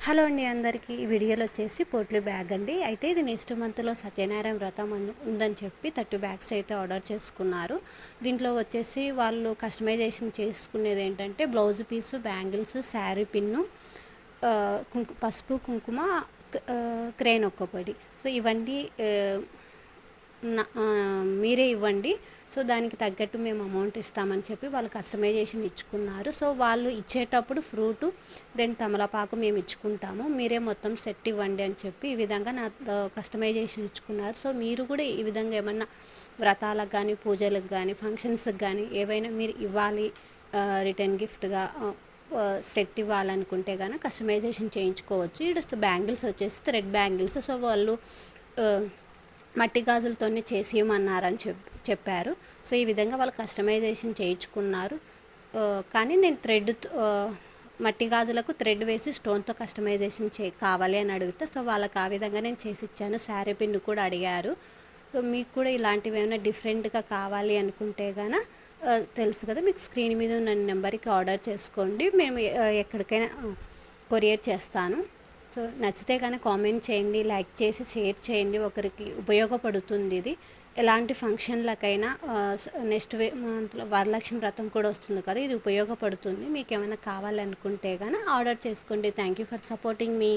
Hello అండి అందరికీ ఈ వీడియోలో వచ్చేసి పోట్లీ బ్యాగ్ అండి. అయితే ఇది నెక్స్ట్ మంత్లో సత్యనారాయణ వ్రతం ఉందని చెప్పి 30 బ్యాగ్స్ అయితే ఆర్డర్ చేసుకున్నారు. దీంట్లో వచ్చేసి వాళ్ళు కస్టమైజేషన్ చేసుకునేది ఏంటంటే blouse piece, bangles, sari pin, పసుపు, కుంకుమ, క్రేన్ ఒక్కపొడి. సో ఇవన్నీ మీరే ఇవ్వండి, సో దానికి తగ్గట్టు మేము అమౌంట్ ఇస్తామని చెప్పి వాళ్ళు కస్టమైజేషన్ ఇచ్చుకున్నారు. సో వాళ్ళు ఇచ్చేటప్పుడు ఫ్రూటు దెన్ తమలపాకు మేము ఇచ్చుకుంటాము, మీరే మొత్తం సెట్ ఇవ్వండి అని చెప్పి ఈ విధంగా నా కస్టమైజేషన్ ఇచ్చుకున్నారు. సో మీరు కూడా ఈ విధంగా ఏమన్నా వ్రతాలకు కానీ, పూజలకు కానీ, ఫంక్షన్స్కి కానీ ఏవైనా మీరు ఇవ్వాలి, రిటర్న్ గిఫ్ట్గా సెట్ ఇవ్వాలనుకుంటే కనుక కస్టమైజేషన్ చేయించుకోవచ్చు. ఇక్కడ బ్యాంగిల్స్ వచ్చేసి థ్రెడ్ బ్యాంగిల్స్. సో వాళ్ళు మట్టి గాజులతోనే చేసి ఇవ్వమన్నారని చెప్పారు. సో ఈ విధంగా వాళ్ళు కస్టమైజేషన్ చేయించుకున్నారు. కానీ నేను మట్టి గాజులకు థ్రెడ్ వేసి స్టోన్తో కస్టమైజేషన్ కావాలి అని అడిగితే సో వాళ్ళకి ఆ విధంగా నేను చేసి ఇచ్చాను. శారీ పిన్ కూడా అడిగారు. సో మీకు కూడా ఇలాంటివి ఏమైనా డిఫరెంట్గా కావాలి అనుకుంటే కనుక తెలుసు కదా, మీకు స్క్రీన్ మీద ఉన్న నెంబర్కి ఆర్డర్ చేసుకోండి, మేము ఎక్కడికైనా కొరియర్ చేస్తాను. సో నచ్చితే కనుక కామెంట్ చేయండి, లైక్ చేసి షేర్ చేయండి, ఒకరికి ఉపయోగపడుతుంది ఇది. ఎలాంటి ఫంక్షన్లకైనా నెక్స్ట్ మంత్లో వరలక్ష్మి వ్రతం కూడా వస్తుంది కదా, ఇది ఉపయోగపడుతుంది. మీకు ఏమైనా కావాలనుకుంటే కనుక ఆర్డర్ చేసుకోండి. Thank you for supporting me.